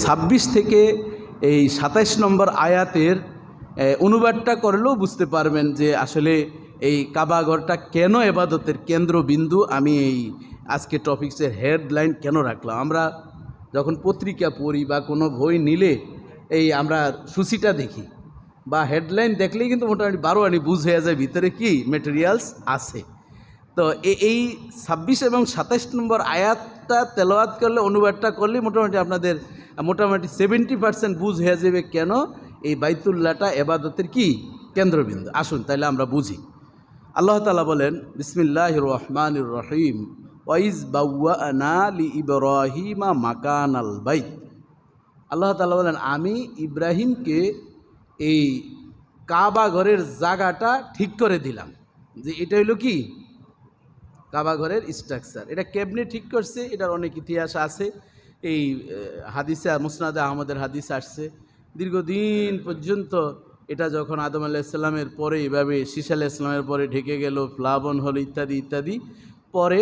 26 থেকে এই 27 নম্বর আয়াতের অনুবাদটা করলেও বুঝতে পারবেন যে আসলে এই কাবা ঘরটা কেন ইবাদতের কেন্দ্রবিন্দু। আমি এই আজকে টপিক্সের হেডলাইন কেন রাখলাম, আমরা যখন পত্রিকা পড়ি বা কোনো বই নিলে এই আমরা সূচিটা দেখি বা হেডলাইন দেখলেই কিন্তু মোটামুটি বারোয়ানি বুঝ হয়ে যায় ভিতরে কি ম্যাটেরিয়ালস আছে। তো এই 26 এবং 27 নম্বর আয়াতটা তেলাওয়াত করলে, অনুবাদটা করলে মোটামুটি আপনাদের মোটামুটি 70% বুঝ হয়ে যাবে কেন এই বাইতুল্লাহটা ইবাদতের কি কেন্দ্রবিন্দু। আসুন তাহলে আমরা বুঝি। আল্লাহ তাআলা বলেন, বিসমিল্লাহির রহমানির রহিম, ওয়াইজ বাওয়ানা লি ইব্রাহিমা মাকানাল বাইত। আল্লাহ তাআলা বলেন, আমি ইব্রাহিমকে এই কাবা ঘরের জায়গাটা ঠিক করে দিলাম। যে এটা হইল কি কাবা ঘরের স্ট্রাকচার। এটা কেমনে ঠিক করছে, এটার অনেক ইতিহাস আছে। এই হাদিসে মুসনাদে আহমদের হাদিস আসছে, দীর্ঘদিন পর্যন্ত এটা যখন আদম আলাইহিসসালামের পরে এভাবে শীশ আলাইহিসসালামের পরে ঢেকে গেল, প্লাবন হলো ইত্যাদি ইত্যাদি, পরে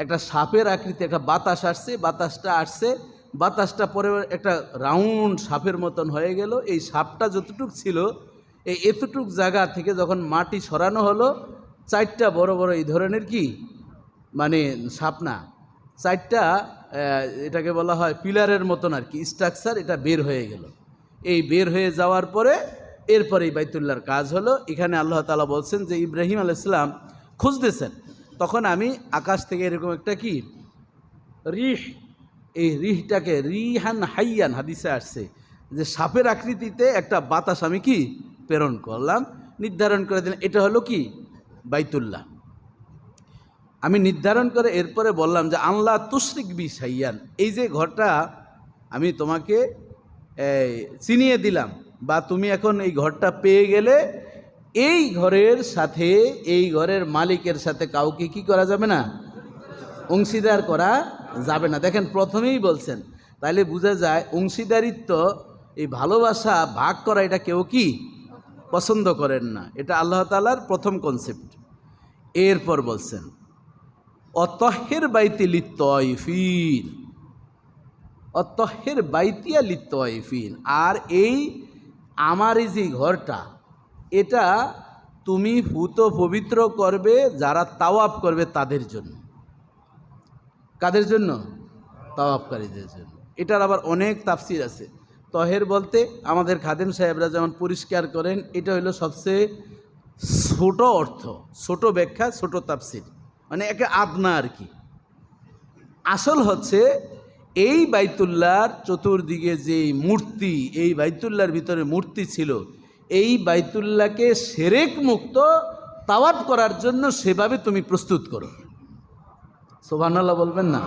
একটা সাপের আকৃতি একটা বাতাস আসছে, বাতাসটা পরে একটা রাউন্ড সাপের মতন হয়ে গেল। এই সাপটা যতটুক ছিল এই এতটুক জায়গা থেকে যখন মাটি সরানো হলো, 4টা বড় বড় এই ধরনের কি মানে সাপ না, 4টা এটাকে বলা হয় পিলারের মতন আর কি স্ট্রাকচার, এটা বের হয়ে গেল। এই বের হয়ে যাওয়ার পরে এরপরে এই বাইতুল্লাহর কাজ হলো। এখানে আল্লাহ তাআলা বলছেন যে ইব্রাহিম আলাইহিস সালাম খুঁজতেছেন, তখন আমি আকাশ থেকে এরকম একটা কি রিহ, এই রিহটাকে রিহান হাইয়ান হাদিসে আসছে যে সাপের আকৃতিতে একটা বাতাস আমি কি প্রেরণ করলাম, নির্ধারণ করে দিলাম এটা হলো কি বাইতুল্লাহ। আমি নির্ধারণ করে এরপরে বললাম যে আল্লাহ তুশরিক বি শাইয়ান, এই যে ঘরটা আমি তোমাকে চিনিয়ে দিলাম বা তুমি এখন এই ঘরটা পেয়ে গেলে, এই ঘরের সাথে এই ঘরের মালিকের সাথে কাউকে কি করা যাবে না, অংশীদার করা যাবে না। দেখেন প্রথমেই বলছেন, তাইলে বোঝা যায় অংশীদারিত্ব, এই ভালোবাসা ভাগ করা এটা কেউ কি পছন্দ করেন না। এটা আল্লাহ তাআলার প্রথম কনসেপ্ট। এরপর বলছেন অতহের বাইতি লিত্তয়ফিন, অতহের বাইতিয়া লিত্তয়ফিন, আর এই আমার এই যে ঘরটা এটা তুমি পুত পবিত্র করবে যারা তাওয়াফ করবে তাদের জন্য। কাদের জন্য? তাওয়াফকারীদের জন্য। এটার আবার অনেক তাফসির আছে। তহের বলতে আমাদের খাদেম সাহেবরা যেমন পরিষ্কার করেন, এটা হলো সবচেয়ে ছোট অর্থ, ছোট ব্যাখ্যা, ছোট তাফসির, মানে একে আদনা আর কি। আসল হচ্ছে এই বাইতুল্লাহর চতুর্দিকে যে মূর্তি, এই বাইতুল্লাহর ভিতরে মূর্তি ছিল, এই বাইতুল্লাহকে শিরক মুক্ত তাওয়াফ করার জন্য সেভাবে তুমি প্রস্তুত করো। সুবহানাল্লাহ বলবেন না?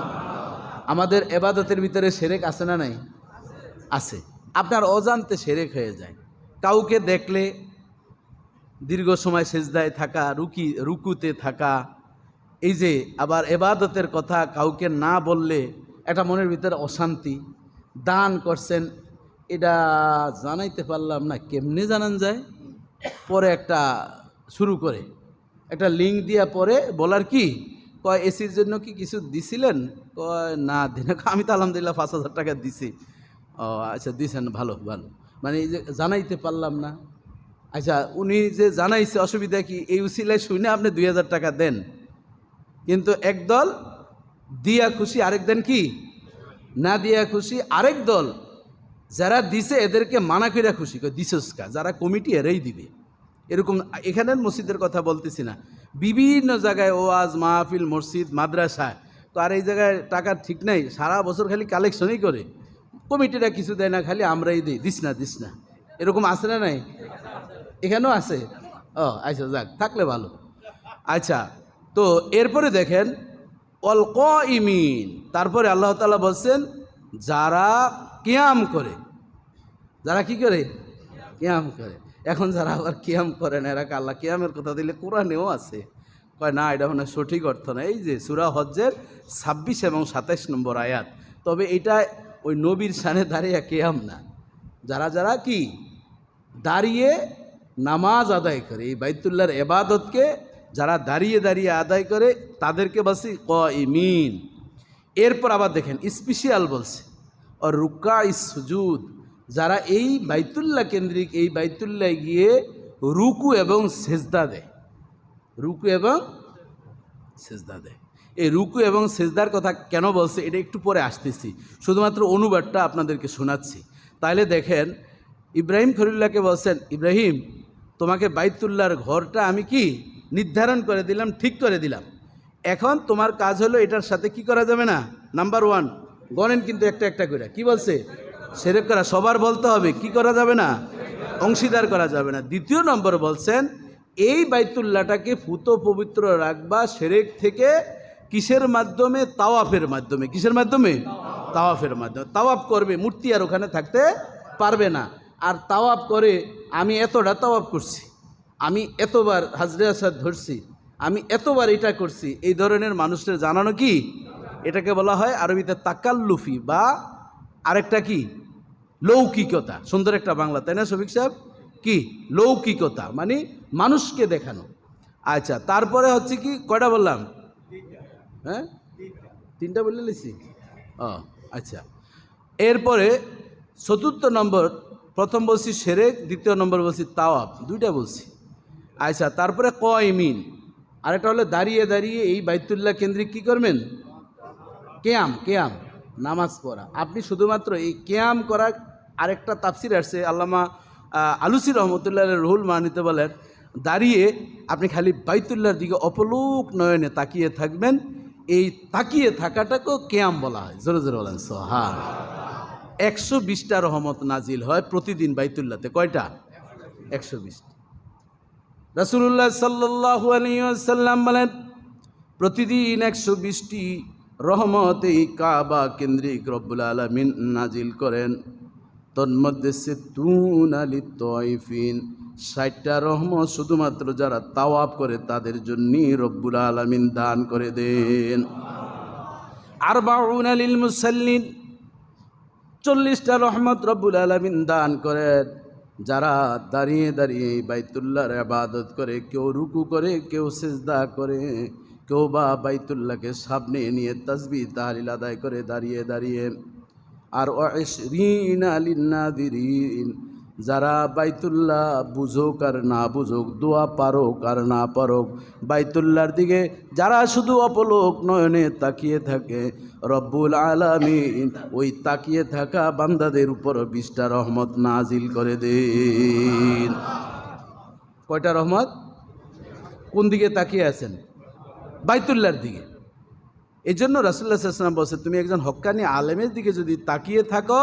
আমাদের ইবাদতের ভিতরে শিরক আছে না নাই? আছে। আপনার অজান্তে শিরক হয়ে যায়। কাউকে দেখলে দীর্ঘ সময় সেজদায় থাকা, রুকুতে থাকা, এই যে আবার ইবাদতের কথা কাউকে না বললে একটা মনের ভিতরে অশান্তি। দান করছেন, এটা জানাইতে পারলাম না, কেমনে জানান যায়? পরে একটা শুরু করে একটা লিঙ্ক দিয়া পরে বলার কি কয় এসির জন্য কি কিছু দিছিলেন? কয় না দিন, আমি তো আলহামদুলিল্লাহ 5,000 টাকা দিছি। ও আচ্ছা দিছেন, ভালো ভালো, মানে এই যে জানাইতে পারলাম না। আচ্ছা উনি যে জানাইছে অসুবিধা কি? এই উসিলায় শুনে আপনি 2,000 টাকা দেন, কিন্তু একদল দিয়া খুশি, আরেক দেন কি না দিয়া খুশি। আরেক দল যারা দিছে এদেরকে মানা কইরা খুশি, দিছসকা, যারা কমিটি এরাই দিবে। এরকম এখানের মসজিদের কথা বলতেছি না, বিভিন্ন জায়গায় ওয়াজ মাহফিল, মসজিদ, মাদ্রাসায় তো আর এই জায়গায় টাকার ঠিক নাই, সারা বছর খালি কালেকশনই করে, কমিটিরা কিছু দেয় না, খালি আমরাই দিই, দিস না, এরকম আছে না নাই? এখানেও আছে। ও আচ্ছা, যাক, থাকলে ভালো। আচ্ছা, তো এরপরে দেখেন অল কাইমিন, তারপরে আল্লাহ তাআলা বলছেন যারা কিয়াম করে, যারা কি করে? কিয়াম করে। এখন যারা আবার কিয়াম করে না, এরা আল্লাহ কিয়ামের কথা দিলে কোরআনেও আছে, কয় না এটা মানে সঠিক অর্থ না। এই যে সূরা হজ্জের 26 এবং 27 নম্বর আয়াত, তবে এটা ওই নবীর শানে দাঁড়িয়ে কিয়াম না, যারা কি দাঁড়িয়ে নামাজ আদায় করে, এই বাইতুল্লাহর ইবাদতকে যারা দাঁড়িয়ে দাঁড়িয়ে আদায় করে তাদেরকে বলছি কাইমিন। এরপর আবার দেখেন স্পেশাল বলছে ও রুকা সুজুদ, যারা এই বাইতুল্লাহ কেন্দ্রিক এই বাইতুল্লাহ গিয়ে রুকু এবং সেজদা দেয়, রুকু এবং সেজদা দেয়। এই রুকু এবং সেজদার কথা কেন বলছে এটা একটু পরে আসতেছি, শুধুমাত্র অনুবাদটা আপনাদেরকে শোনাচ্ছি। তাহলে দেখেন, ইব্রাহিম খলিলুল্লাহকে বলছেন, ইব্রাহিম তোমাকে বাইতুল্লাহর ঘরটা আমি কি নির্ধারণ করে দিলাম, ঠিক করে দিলাম। এখন তোমার কাজ হলো এটার সাথে কি করা যাবে না। নাম্বার 1 গণেন কিন্তু একটা একটা করে, কি বলছে, শিরক করা। সবার বলতে হবে, কি করা যাবে না, অংশীদার করা যাবে না। দ্বিতীয় নম্বর বলছেন, এই বাইতুল্লাহটাকে ফুত পবিত্র রাখবা শিরক থেকে। কিসের মাধ্যমে? তাওয়াফের মাধ্যমে। কিসের মাধ্যমে? তাওয়াফের মাধ্যমে। তাওয়াফ করবে, মূর্তি আর ওখানে থাকতে পারবে না। আর তাওয়াফ করে আমি এতটা তাওয়াফ করছি, আমি এতবার হাজরে আসাদ ধরছি, আমি এতবার এটা করছি, এই ধরনের মানুষদের জানানো কি, এটাকে বলা হয় আরবিতে তাকাল্লুফি, বা আরেকটা কি, লৌকিকতা। সুন্দর একটা বাংলা, তাই না শফিক সাহেব? কি লৌকিকতা, মানে মানুষকে দেখানো। আচ্ছা, তারপরে হচ্ছে কি, কয়টা বললাম? হ্যাঁ, 3টা বলে লিছি। ও আচ্ছা, এরপরে চতুর্থ নম্বর, প্রথম বলছি শিরক, দ্বিতীয় নম্বর বলছি তাওয়াফ, 2টা বলছি। আচ্ছা, তারপরে কয়মিন, আরেকটা হলো দাঁড়িয়ে দাঁড়িয়ে এই বাইতুল্লাহ কেন্দ্রিক কি করবেন, কেয়াম। কেয়াম নামাজ পড়া। আপনি শুধুমাত্র এই কেয়াম করা, আরেকটা তাফসির আসছে আল্লামা আলুসি রহমতুল্লাহ রুহুল মানিতে বলেন, দাঁড়িয়ে আপনি খালি বাইতুল্লাহর দিকে অপলোক নয়নে তাকিয়ে থাকবেন। এই তাকিয়ে থাকাটাকেও কেয়াম বলা হয়। জোরে জোরে বলেন সুবহান। 120টা রহমত নাজিল হয় প্রতিদিন বাইতুল্লাহতে। কয়টা? 120টা। রাসূলুল্লাহ সাল্লাল্লাহু আলাইহি ওয়াসাল্লাম বলেন, প্রতিদিন 120টি রহমত এই কাবা কেন্দ্রিক রব্বুল আলামিন নাজিল করেন। তন্মধ্যে সিত্তুনা লিত-তাওয়াইফিন, 60টা রহমত শুধুমাত্র যারা তাওয়াফ করে তাদের জন্যই রব্বুল আলামিন দান করে দেন। আরবাউনা লিল মুসাল্লিন, 40টা রহমত রব্বুল আলামিন দান করেন যারা দাঁড়িয়ে দাঁড়িয়ে বাইতুল্লাহর ইবাদত করে, কেউ রুকু করে, কেউ সিজদা করে, কেউ বা বাইতুল্লাহকে সামনে নিয়ে তাসবিহ তাহলিল আদায় করে দাঁড়িয়ে দাঁড়িয়ে। আর 20 লিন-নাযিরিন, যারা বাইতুল্লাহ বুঝুক আর না বুঝুক, দোয়া পারুক আর না পারুক, বাইতুল্লাহর দিকে যারা শুধু অপলোক নয়নে তাকিয়ে থাকে, রব্বুল আলামিন ওই তাকিয়ে থাকা বান্দাদের উপর 20টা রহমত নাজিল করে দেন। কয়টা রহমত? কোন দিকে তাকিয়ে আছেন? বাইতুল্লাহর দিকে। এই জন্য রাসূলুল্লাহ সাল্লাল্লাহু আলাইহি ওয়াসাল্লাম বলছে, তুমি একজন হক্কানি আলেমের দিকে যদি তাকিয়ে থাকো,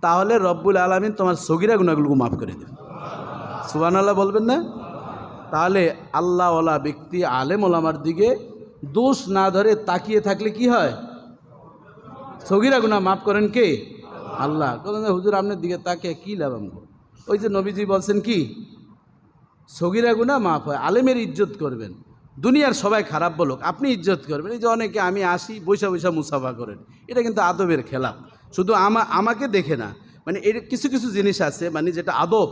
তাহলে রব্বুল আলামিন তোমার সগীরা গুনাহগুলোকে মাফ করে দেবে। সুবহানাল্লাহ বলবেন না? তাহলে আল্লাহওয়ালা ব্যক্তি আলেম ওলামার দিকে দোষ না ধরে তাকিয়ে থাকলে কি হয়? সগীরা গুনাহ মাফ করেন কে? আল্লাহ। হুজুর আপনার দিকে তাকিয়ে কী লাভ? ওই যে নবীজি বলছেন কি, সগীরা গুনাহ মাফ হয়। আলেমের ইজ্জত করবেন, দুনিয়ার সবাই খারাপ বলুক, আপনি ইজ্জত করবেন। এই যে অনেকে আমি আসি বৈশা বৈশা মুসাফা করেন, এটা কিন্তু আদবের খেলাফ। শুধু আমাকে দেখে না, মানে এর কিছু কিছু জিনিস আছে, মানে যেটা আদব।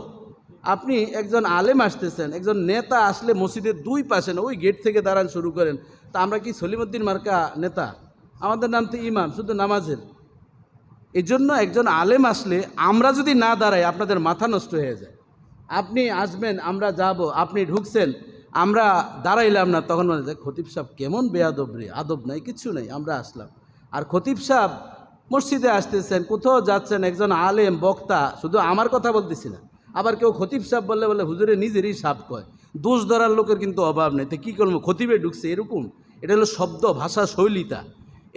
আপনি একজন আলেম আসতেছেন, একজন নেতা আসলে মসজিদের 2 পাশে না, ওই গেট থেকে দাঁড়ান শুরু করেন। তা আমরা কি সলিমুদ্দিন মার্কা নেতা? আমাদের নাম তো ইমাম, শুধু নামাজের। এই জন্য একজন আলেম আসলে আমরা যদি না দাঁড়াই, আপনাদের মাথা নষ্ট হয়ে যায়। আপনি আসবেন, আমরা যাব, আপনি ঢুকছেন, আমরা দাঁড়াইলাম না, তখন মনে হয় খতিব সাহেব কেমন বেয়াদব রে, আদব নাই, কিচ্ছু নেই, আমরা আসলাম। আর খতিব সাহেব মসজিদে আসতেছেন, কোথাও যাচ্ছেন, একজন আলেম বক্তা, শুধু আমার কথা বলতেছি না, আবার কেউ খতিব সাহেব বললে বলে হুজুরে নিজেরই সাপ কয়। দোষ ধরার লোকের কিন্তু অভাব নেই। তো কী করবো, খতিবে ঢুকছে এরকম, এটা হলো শব্দ ভাষা শৈলীতা।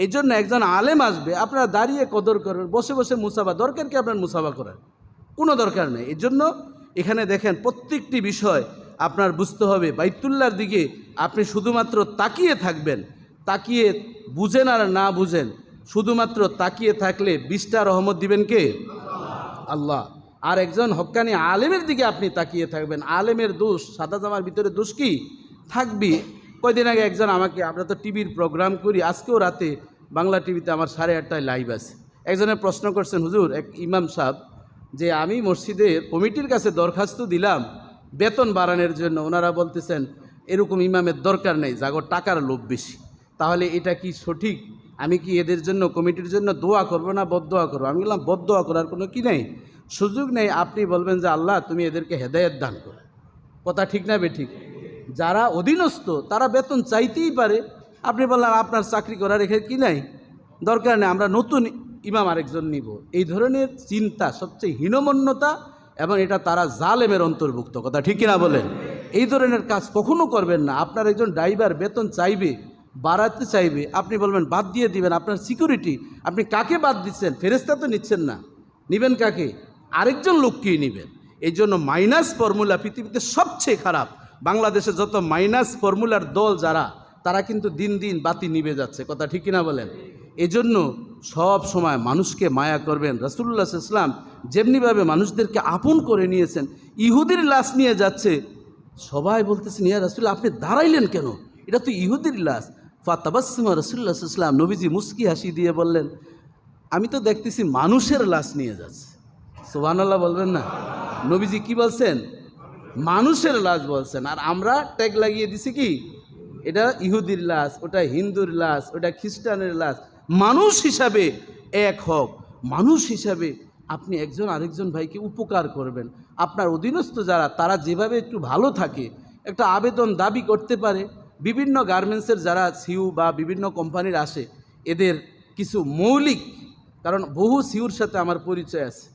এই জন্য একজন আলেম আসবে, আপনারা দাঁড়িয়ে কদর করবেন, বসে বসে মুসাফা, দরকার কি আপনার মুসাফা করার? কোনো দরকার নেই। এই জন্য এখানে দেখেন প্রত্যেকটি বিষয় আপনার বুঝতে হবে। বাইতুল্লাহর দিকে আপনি শুধুমাত্র তাকিয়ে থাকবেন, তাকিয়ে বুঝেন আর না বুঝেন, শুধুমাত্র তাকিয়ে থাকলে 20টা রহমত দিবেন কে? আল্লাহ। আর একজন হক্কানি আলেমের দিকে আপনি তাকিয়ে থাকবেন, আলেমের দোষ, সাদা জামার ভিতরে দোষ কি থাকবি। কয়দিন আগে একজন আমাকে, আমরা তো টিভির প্রোগ্রাম করি, আজকেও রাতে বাংলা টিভিতে আমার 8:30টায় লাইভ আছে, একজনের প্রশ্ন করছেন, হুজুর এক ইমাম সাহেব, যে আমি মসজিদের কমিটির কাছে দরখাস্ত দিলাম বেতন বাড়ানোর জন্য, ওনারা বলতেছেন এরকম ইমামের দরকার নেই, জাগর টাকার লোভ বেশি। তাহলে এটা কি সঠিক? আমি কি এদের জন্য কমিটির জন্য দোয়া করবো না বদদোয়া করবো? আমি বললাম বদদোয়া করার কোনো কি নেই, সুযোগ নেই। আপনি বলবেন যে আল্লাহ তুমি এদেরকে হেদায়েত দান করো। কথা ঠিক না বেঠিক? যারা অধীনস্থ তারা বেতন চাইতেই পারে। আপনি বললেন আপনার চাকরি করার এখানে কি নাই, দরকার নেই, আমরা নতুন ইমাম আরেকজন নিব। এই ধরনের চিন্তা সবচেয়ে হীনমন্যতা, এবং এটা তারা জালেমের অন্তর্ভুক্ত। কথা ঠিক কিনা বলেন? এই ধরনের কাজ কখনো করবেন না। আপনার একজন ড্রাইভার বেতন চাইবে, বাড়াতে চাইবে, আপনি বলবেন বাদ দিয়ে দিবেন। আপনার সিকিউরিটি, আপনি কাকে বাদ দিচ্ছেন? ফেরেশতা তো নিচ্ছেন না, নিবেন কাকে? আরেকজন লোককেই নিবেন। এই জন্য মাইনাস ফর্মুলা পৃথিবীতে সবচেয়ে খারাপ। বাংলাদেশে যত মাইনাস ফর্মুলার দল যারা, তারা কিন্তু দিন দিন বাতি নিভে যাচ্ছে। কথা ঠিক কিনা বলেন? এজন্য সব সময় মানুষকে মায়া করবেন। রাসূলুল্লাহ সাল্লাল্লাহু আলাইহি ওয়াসাল্লাম যেমনিভাবে মানুষদেরকে আপন করে নিয়েছেন, ইহুদির লাশ নিয়ে যাচ্ছে, সবাই বলতেছেন ইয়া রাসূলুল্লাহ আপনি দাঁড়াইলেন কেন, এটা তো ইহুদির লাশ। ফাতাবাসসামা রাসূলুল্লাহ সাল্লাল্লাহু আলাইহি ওয়াসাল্লাম, নবীজি মুস্কি হাসি দিয়ে বললেন আমি তো দেখতেছি মানুষের লাশ নিয়ে যাচ্ছে। সুবহানাল্লাহ বলবেন না? নবীজি কি বলছেন? মানুষের লাশ বলছেন। আর আমরা ট্যাগ লাগিয়ে দিছি কি, এটা ইহুদির লাশ, ওটা হিন্দুর লাশ, ওটা খ্রিস্টানের লাশ। মানুষ হিসাবে এক হোক, মানুষ হিসাবে আপনি একজন আরেকজন ভাইকে উপকার করবেন। আপনার অধীনস্থ যারা, তারা যেভাবে একটু ভালো থাকে, একটা আবেদন দাবি করতে পারে। বিভিন্ন গার্মেন্টসের যারা সিইও বা বিভিন্ন কোম্পানির আসে, এদের কিছু মৌলিক, কারণ বহু সিইওর সাথে আমার পরিচয় আছে,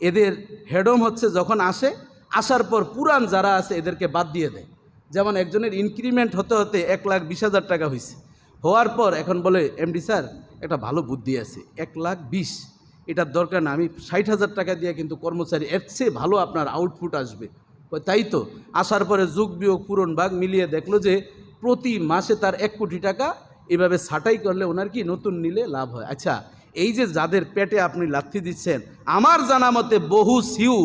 এদের হেডম হচ্ছে যখন আসে, আসার পর পুরান যারা আছে এদেরকে বাদ দিয়ে দেয়। যেমন একজনের ইনক্রিমেন্ট হতে হতে 1,20,000 টাকা হয়েছে, হওয়ার পর এখন বলে এমডি স্যার একটা ভালো বুদ্ধি আছে, 1,20,000 এটার দরকার না, আমি 60,000 টাকা দিয়ে কিন্তু কর্মচারী এর চেয়ে ভালো আপনার আউটপুট আসবে। তাই তো আসার পরে যোগ বিয়োগ পূরণ ভাগ মিলিয়ে দেখলো যে প্রতি মাসে তার 1 কোটি টাকা এভাবে ছাঁটাই করলে ওনার কি নতুন নিলে লাভ হয়। আচ্ছা, এই যে যাদের পেটে আপনি লাথি দিচ্ছেন, আমার জানা মতে বহু সিইও,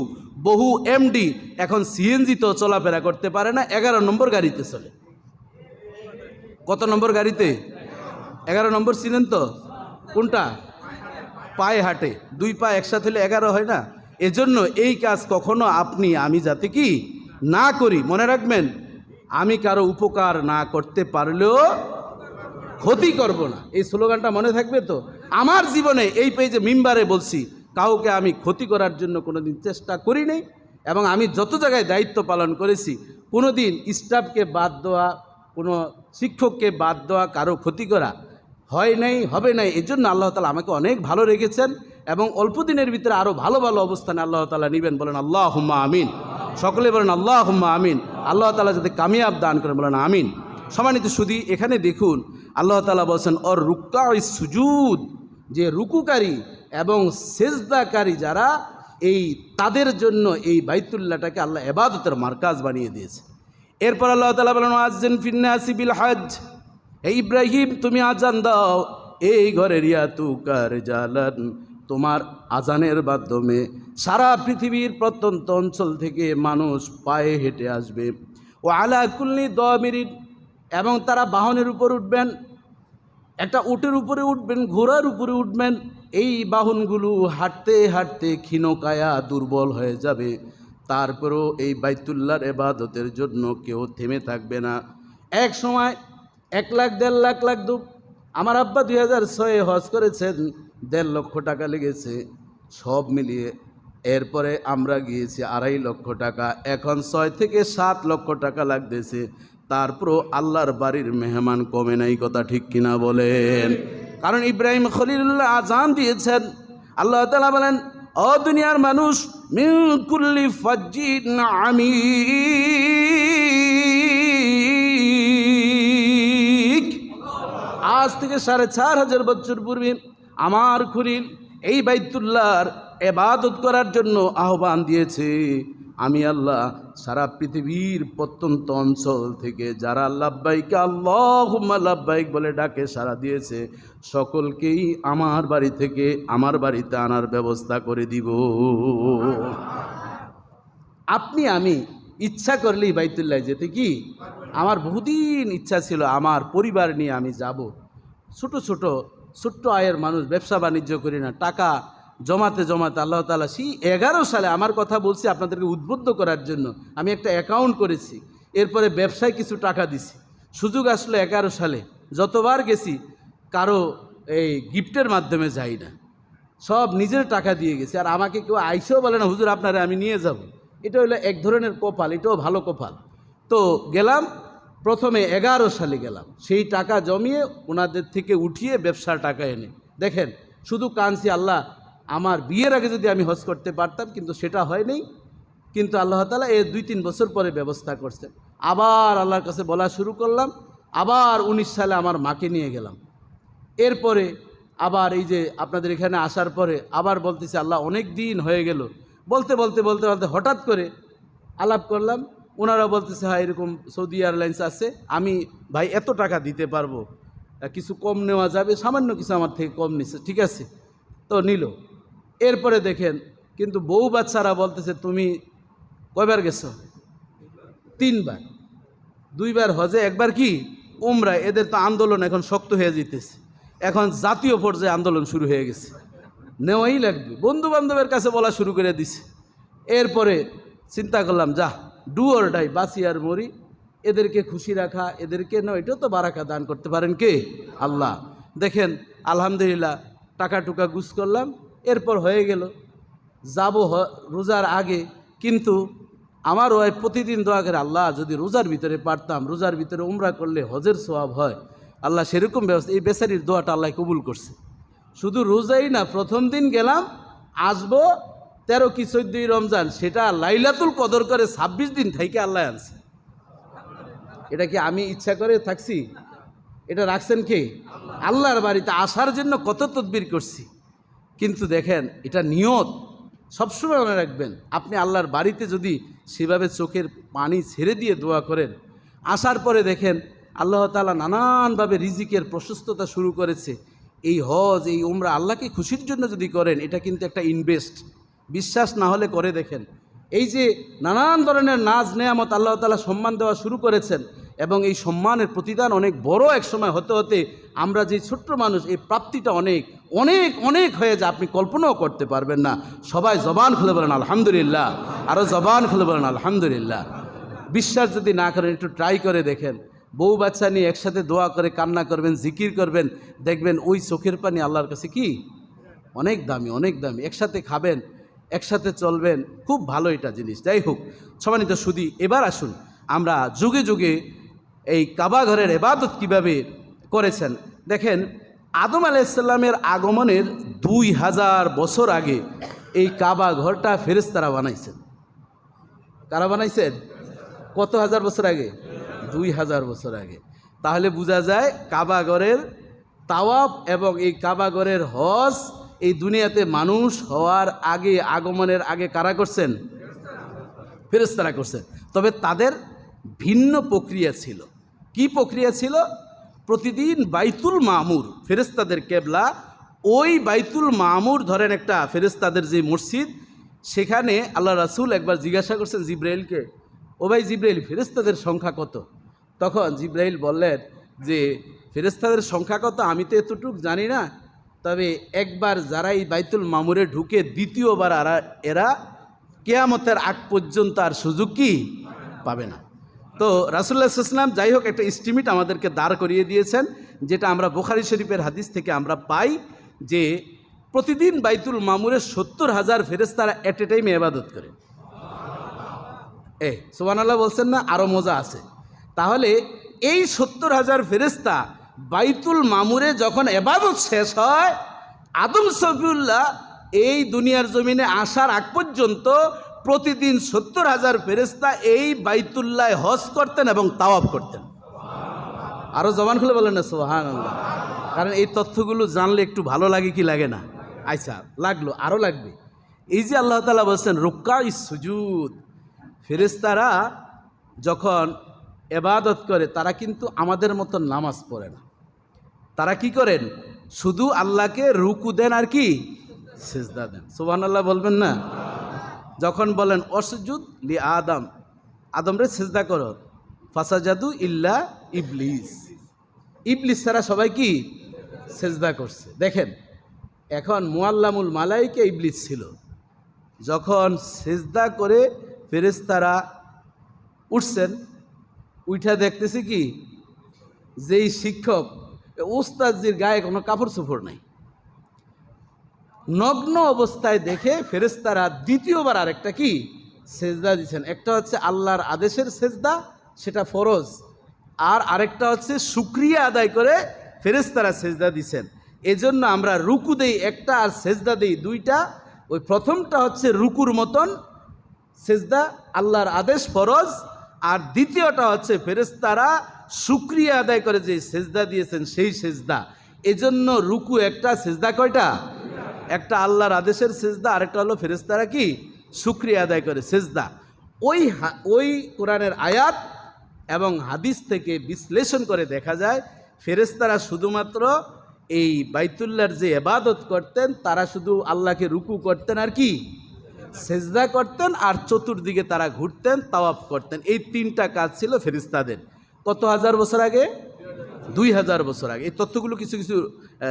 বহু এমডি এখন সিএনজি তো চলাফেরা করতে পারে না, 11 নম্বর গাড়িতে চলে। কত নম্বর গাড়িতে? 11 নম্বর ছিলেন তো? কোনটা? পায়ে হাঁটে, 2 পা একসাথে হলে 11 হয় না? এজন্য এই কাজ কখনো আপনি আমি যাতে কি না করি। মনে রাখবেন, আমি কারো উপকার না করতে পারলেও ক্ষতি করব না, এই স্লোগানটা মনে থাকবে তো? আমার জীবনে এই পেজে মিম্বারে বলছি, কাউকে আমি ক্ষতি করার জন্য কোনোদিন চেষ্টা করি নাই। এবং আমি যত জায়গায় দায়িত্ব পালন করেছি, কোনোদিন স্টাফকে বাদ দেওয়া, কোনো শিক্ষককে বাদ দেওয়া, কারো ক্ষতি করা হয় নাই, হবে নাই। এই জন্য আল্লাহ তাআলা আমাকে অনেক ভালো রেখেছেন, এবং অল্প দিনের ভিতরে আরও ভালো ভালো অবস্থানে আল্লাহ তাআলা নেবেন। বলেন আল্লাহুম্মা আমিন। সকলে বলেন আল্লাহুম্মা আমিন। আল্লাহ তাআলা যাতে কামিয়াব দান করেন, বলেন আমিন। সম্মানিত সুধী, এখানে দেখুন আল্লাহ তাআলা বলছেন অর রুক্কা সুজুদ, যে রুকুকারী এবং সেজদাকারী যারা, এই তাদের জন্য এই বাইতুল্লাহটাকে আল্লাহ ইবাদতের মারকাজ বানিয়ে দিয়েছে। এরপর আল্লাহ তাআলা বলেন আযান ফিন্নাসি বিল হজ, হে ইব্রাহিম তুমি আজান দাও এই ঘরের ইয়াতুকার জালান, তোমার আজানের মাধ্যমে সারা পৃথিবীর প্রত্যন্ত অঞ্চল থেকে মানুষ পায়ে হেঁটে আসবে। ও আলা কুল্লি দামিরিন, এবং তারা বাহনের উপর উঠবেন, একটা উটের উপরে উঠবেন, ঘোড়ার উপরে উঠবেন। এই বাহনগুলো হাঁটতে হাঁটতে ক্ষীণকায়া দুর্বল হয়ে যাবে, তারপরেও এই বাইতুল্লাহর ইবাদতের জন্য কেউ থেমে থাকবে না। এক সময় 1 লাখ 1.5 লাখ আমার আব্বা 2006 হজ করেছেন, 1.5 লক্ষ টাকা লেগেছে সব মিলিয়ে। এরপরে আমরা গিয়েছি 2.5 লক্ষ টাকা, এখন 6 থেকে 7 লক্ষ টাকা লাগতেছে। তারপরও আল্লাহর বাড়ির মেহমান কমে নাই। কথা ঠিক কিনা বলেন? কারণ ইব্রাহিম খলিলুল্লাহ আজান দিয়েছেন। আল্লাহ তাআলা বলেন ও দুনিয়ার মানুষ, মিন কুল্লি ফাজ্জিন আমিক, আজ থেকে 4,500 বছর পূর্বে আমার খলিল এই বাইতুল্লাহর ইবাদত করার জন্য আহ্বান দিয়েছে। আমি আল্লাহ সারা পৃথিবীর প্রত্যন্ত অঞ্চল থেকে যারা লাব্বাইক আল্লাহুম্মা লাব্বাইক বলে ডাকে সাড়া দিয়েছে, সকলকেই আমার বাড়ি থেকে আমার বাড়িতে আনার ব্যবস্থা করে দিব। আপনি আমি ইচ্ছা করলেই বাইতুল্লাহ যেতে কি, আমার বহুদিন ইচ্ছা ছিল, আমার পরিবার নিয়ে আমি যাব। ছোট্ট আয়ের মানুষ, ব্যবসা বাণিজ্য করি না, টাকা জমাতে জমাতে আল্লাহ তাআলা সেই 11 সালে, আমার কথা বলছি আপনাদেরকে উদ্বুদ্ধ করার জন্য, আমি একটা অ্যাকাউন্ট করেছি। এরপরে ব্যবসায় কিছু টাকা দিছি। সুযোগ আসলো 11 সালে, যতবার গেছি কারো এই গিফটের মাধ্যমে যাই না, সব নিজের টাকা দিয়ে গেছি। আর আমাকে কেউ আইসেও বলে না হুজুর আপনারে আমি নিয়ে যাব। এটা হলো এক ধরনের কপাল, এটাও ভালো কপাল। তো গেলাম, প্রথমে 11 সালে গেলাম, সেই টাকা জমিয়ে ওনাদের থেকে উঠিয়ে ব্যবসার টাকা এনে দেখেন শুধু কাঁদছি, আল্লাহ আমার বিয়ের আগে যদি আমি হজ করতে পারতাম, কিন্তু সেটা হয়নি। কিন্তু আল্লাহ তাআলা এই 2-3 বছর পরে ব্যবস্থা করছেন। আবার আল্লাহর কাছে বলা শুরু করলাম, আবার 19 সালে আমার মাকে নিয়ে গেলাম। এরপরে আবার এই যে আপনাদের এখানে আসার পরে আবার বলতেছে আল্লাহ অনেক দিন হয়ে গেল, বলতে বলতে বলতে বলতে হঠাৎ করে আলাপ করলাম। ওনারা বলতেছে হ্যাঁ এরকম সৌদি এয়ারলাইন্স আছে, আমি ভাই এত টাকা দিতে পারবো, কিছু কম নেওয়া যাবে, সামান্য কিছু আমার থেকে কম নিচ্ছে, ঠিক আছে, তো নিল। এরপরে দেখেন কিন্তু বউ বাচ্চারা বলতেছে তুমি কয়বার গেছো? 3 বার, 2 বার হজে, 1 বার কি উমরায়। এদের তো আন্দোলন এখন শক্ত হয়ে যেতেছে, এখন জাতীয় পর্যায়ে আন্দোলন শুরু হয়ে গেছে, নেওয়াই লাগবে। বন্ধু বান্ধবের কাছে বলা শুরু করে দিছে। এরপরে চিন্তা করলাম যা ডু অর ডাই, বাঁচি আর মরি, এদেরকে খুশি রাখা, এদেরকে নয়, এটাও তো বারাকা দান করতে পারেন কে? আল্লাহ। দেখেন আলহামদুলিল্লাহ টাকা টুকা গুছ করলাম, এরপর হয়ে গেল যাব রোজার আগে। কিন্তু আমার ওয়াইফ প্রতিদিন দোয়া করে আল্লাহ যদি রোজার ভিতরে পারতাম, রোজার ভিতরে উমরা করলে হজের সওয়াব হয়। আল্লাহ সেরকম ব্যবস্থা, এই বেচারির দোয়াটা আল্লাহ কবুল করছে। শুধু রোজাই না, প্রথম দিন গেলাম, আসবো 13 কি 14ই রমজান, সেটা লাইলাতুল কদর করে 26 দিন থেকে আল্লাহ আনছে। এটা কি আমি ইচ্ছা করে থাকছি? এটা রাখছেন কে? আল্লাহর বাড়িতে আসার জন্য কত তদবির করছি। কিন্তু দেখেন এটা নিয়ত, সবসময় মনে রাখবেন, আপনি আল্লাহর বাড়িতে যদি সেভাবে চোখের পানি ছেড়ে দিয়ে দোয়া করেন, আসার পরে দেখেন আল্লাহ তাআলা নানানভাবে রিজিকের প্রশস্ততা শুরু করেছে। এই হজ, এই উমরা আল্লাহকে খুশির জন্য যদি করেন, এটা কিন্তু একটা ইনভেস্ট। বিশ্বাস না হলে করে দেখেন। এই যে নানান ধরনের নাজ নেয়ামত আল্লাহ তাআলা সম্মান দেওয়া শুরু করেছেন, এবং এই সম্মানের প্রতিদান অনেক বড় এক সময় হতে হতে আমরা যে ছোট্ট মানুষ, এই প্রাপ্তিটা অনেক অনেক অনেক হয়ে যায়, আপনি কল্পনাও করতে পারবেন না। সবাই জবান খুলে বলেন আলহামদুলিল্লাহ, আরও জবান খুলে বলেন আলহামদুলিল্লাহ। বিশ্বাস যদি না করেন একটু ট্রাই করে দেখেন, বউ বাচ্চা নিয়ে একসাথে দোয়া করে কান্না করবেন, জিকির করবেন, দেখবেন ওই চোখের পানি আল্লাহর কাছে কি অনেক দামি, অনেক দামি। একসাথে খাবেন, একসাথে চলবেন, খুব ভালো এটা জিনিস। যাই হোক সম্মানিত সুধী, এবার আসুন আমরা যুগে যুগে এই কাবা ঘরের ইবাদত কিভাবে করেছেন। দেখেন আদম আলাইহিস সালামের আগমনের 2000 বছর আগে এই কাবা ঘরটা ফেরেশতারা বানাইছেন। কারা বানাইছেন? কত হাজার বছর আগে? 2000 বছর আগে। তাহলে বোঝা যায় কাবা ঘরের তাওয়াফ এবং এই কাবা ঘরের হজ এই দুনিয়াতে মানুষ হওয়ার আগে, আগমনের আগে কারা করছেন? ফেরেশতারা করছেন। তবে তাদের ভিন্ন প্রক্রিয়া ছিল। কি প্রক্রিয়া ছিল? প্রতিদিন বাইতুল মামুর, ফেরেশতাদের কেবলা, ওই বাইতুল মামুর ধরেন একটা ফেরেশতাদের যে মসজিদ, সেখানে আল্লাহ রাসূল একবার জিজ্ঞাসা করছেন জিব্রাইলকে, ও ভাই জিব্রাইল ফেরেশতাদের সংখ্যা কত? তখন জিব্রাইল বললেন যে ফেরেশতাদের সংখ্যা কত আমি তো এতটুক জানি না, তবে একবার যারা এই বাইতুল মামুরে ঢুকে দ্বিতীয়বার এরা কিয়ামতের আগ পর্যন্ত আর সুযোগ কি পাবে না। তো রাসূলুল্লাহ সাল্লাল্লাহু আলাইহি ওয়াসাল্লাম যাই হোক একটা এস্টিমেট আমাদেরকে দাঁড় করিয়ে দিয়েছেন, যেটা আমরা বুখারী শরীফের হাদিস থেকে আমরা পাই যে প্রতিদিন বাইতুল মামুরে 70,000 ফেরেশতারা এট এ টাইমে ইবাদত করে। সুবহানাল্লাহ বলছেন না? আরও মজা আছে। তাহলে এই 70,000 ফেরেশতা বাইতুল মামুরে যখন ইবাদত শেষ হয়, আদম সফিউল্লাহ এই দুনিয়ার জমিনে আসার আগ পর্যন্ত প্রতিদিন 70,000 ফেরেশতা এই বাইতুল্লাহ হজ করতেন এবং তাওয়াফ করতেন। আরও জবান খুলে বলেন না সুবহানাল্লাহ। কারণ এই তথ্যগুলো জানলে একটু ভালো লাগে কি লাগে না? আচ্ছা লাগলো, আরও লাগবে। এই যে আল্লাহ তাআলা বলছেন রুক্কাই সুজুদ, ফেরেশতারা যখন ইবাদত করে তারা কিন্তু আমাদের মতো নামাজ পড়ে না। তারা কি করেন? শুধু আল্লাহকে রুকু দেন আর কি সিজদা দেন। সুবহানাল্লাহ বলবেন না? যখন বলেন অসজুদ লি আদম, আদমরে সিজদা করো, ফাসাজাদু ইল্লা ইবলিস, ইবলিস ছাড়া সবাই কি সিজদা করছে। দেখেন এখন মুআল্লামুল মালাইকা ইবলিস ছিল, যখন সিজদা করে ফেরেশতারা উঠছেন, উঠা দেখতেছি কি যেই শিক্ষক উস্তাদজির গায়ে কোনো কাপড় চোপড় নাই, নগ্ন অবস্থায় দেখে ফেরেশতারা দ্বিতীয়বার আরেকটা কি সেজদা দিচ্ছেন। একটা হচ্ছে আল্লাহর আদেশের সেজদা, সেটা ফরজ, আর আরেকটা হচ্ছে শুকরিয়া আদায় করে ফেরেশতারা সেজদা দিচ্ছেন। এজন্য আমরা রুকু দেই একটা আর সেজদা দেই দুইটা। ওই প্রথমটা হচ্ছে রুকুর মতন সেজদা, আল্লাহর আদেশ ফরজ, আর দ্বিতীয়টা হচ্ছে ফেরেশতারা শুকরিয়া আদায় করে যে সেজদা দিয়েছেন সেই সেজদা। এজন্য রুকু একটা, সেজদা কয়টা? একটা আল্লাহর আদেশের সেজদা, আরেকটা হলো ফেরেশতারা কি শুকরিয়া আদায় করে সেজদা। ওই কোরআনের আয়াত এবং হাদিস থেকে বিশ্লেষণ করে দেখা যায় ফেরেশতারা শুধুমাত্র এই বাইতুল্লাহর যে ইবাদত করতেন, তারা শুধু আল্লাহকে রুকু করতেন আর কি সেজদা করতেন, আর চতুর্দিকে তারা ঘুরতেন, তাওয়াফ করতেন। এই তিনটা কাজ ছিল ফেরেশতাদের। কত হাজার বছর আগে? 2000 বছর আগে। এই তথ্যগুলো কিছু কিছু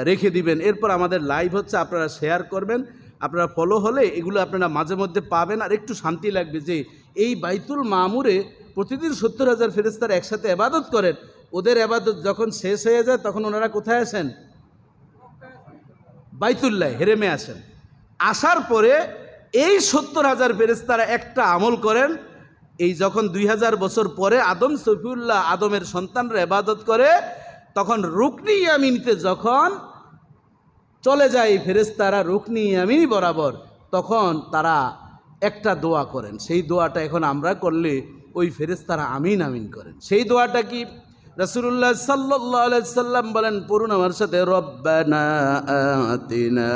রেখে দিবেন। এরপর আমাদের লাইভ হচ্ছে, আপনারা শেয়ার করবেন, আপনারা ফলো হলে এগুলো আপনারা মাঝে মধ্যে পাবেন, আর একটু শান্তি লাগবে যে এই বাইতুল মামুরে প্রতিদিন 70,000 ফেরেশতারা একসাথে ইবাদত করেন। ওদের ইবাদত যখন শেষ হয়ে যায় তখন ওনারা কোথায় আসেন? বাইতুল্লাহ হেরেমে আসেন। আসার পরে এই 70,000 ফেরেশতারা একটা আমল করেন। এই যখন 2000 বছর পরে আদম সফিউল্লাহ আদমের সন্তানরা ইবাদত করে, তখন রুকনি ইয়ামিনিতে যখন চলে যায় এই ফেরেশতারা রুকনি ইয়ামিনি বরাবর, তখন তারা একটা দোয়া করেন। সেই দোয়াটা এখন আমরা করলে ওই ফেরেশতারা আমিন আমিন করেন। সেই দোয়াটা কি? রাসূলুল্লাহ সাল্লাল্লাহু আলাইহি সাল্লাম বলেন, পড়ুন আমার সাথে, রব্বানা আতিনা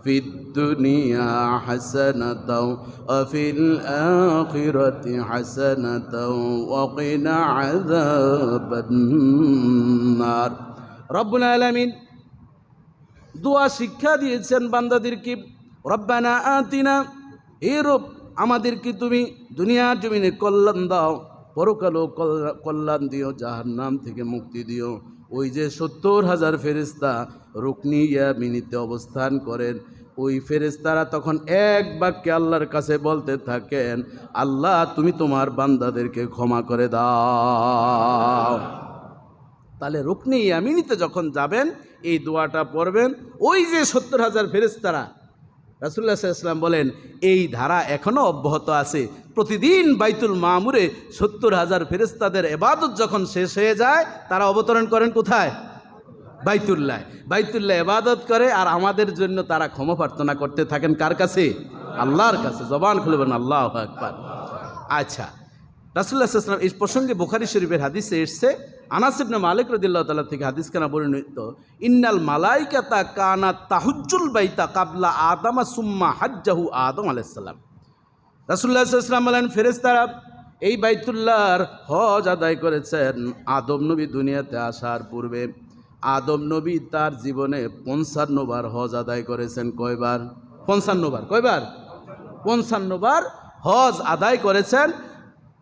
ফিদ দুনিয়া হাসানাতাও ওয়া ফিল আখিরাতি হাসানাতাও ওয়া কিনা আযাবান নার। রব্বুল আলামিন দোয়া শিক্ষা দিয়েছেন বান্দাদেরকে। রব্বানা আতিনা, হে রব আমাদেরকে তুমি দুনিয়ার জমিনে কল্যাণ দাও, পরকালও কল্যাণ দিও, জাহান্নাম থেকে মুক্তি দিও। ওই যে 70,000 ফেরেশতা রুকনি ইয়ামিনিতে অবস্থান করেন, ওই ফেরেশতারা তখন এক বাক্যে আল্লাহর কাছে বলতে থাকেন, আল্লাহ তুমি তোমার বান্দাদেরকে ক্ষমা করে দাও। তাহলে রুকনি ইয়ামিনিতে যখন যাবেন এই দোয়াটা পড়বেন। ওই যে 70,000 ফেরেশতারা, রাসূলুল্লাহ সাল্লাল্লাহু আলাইহি ওয়াসাল্লাম বলেন এই ধারা এখনও অব্যাহত আছে। প্রতিদিন বাইতুল মামুরে 70,000 ফেরেশতাদের ইবাদত যখন শেষ হয়ে যায়, তারা অবতরণ করেন কোথায়? বাইতুল্লাহ। বাইতুল্লাহ ইবাদত করে, আর আমাদের জন্য তারা ক্ষমা প্রার্থনা করতে থাকেন। কার কাছে? আল্লাহর কাছে। জবান খুলে বলেন আল্লাহু আকবার। আচ্ছা, রাসূলুল্লাহ সাল্লাল্লাহু আলাইহি ওয়াসাল্লাম এই প্রসঙ্গে বুখারী শরীফের হাদিসে এসেছে, আনাস ইবনে মালিক রাদিয়াল্লাহু তাআলা থেকে হাদিস কানা বর্ণিত, ইন্নাল মালাইকাতা কানাত তাহুজ্জুল বাইতা কাবলা আদম সুম্মা হাজ্জাহু আদম আলাইহিস সালাম। রাসূলুল্লাহ সাল্লাল্লাহু আলাইহি ওয়াসাল্লাম বলেন, ফেরেশতারা এই বাইতুল্লাহর হজ আদায় করেছেন আদম নবী দুনিয়াতে আসার পূর্বে। আদম নবী তার জীবনে 55 বার হজ আদায় করেছেন। কয়বার? 55 বার। কয়বার? 55 বার হজ আদায় করেছেন।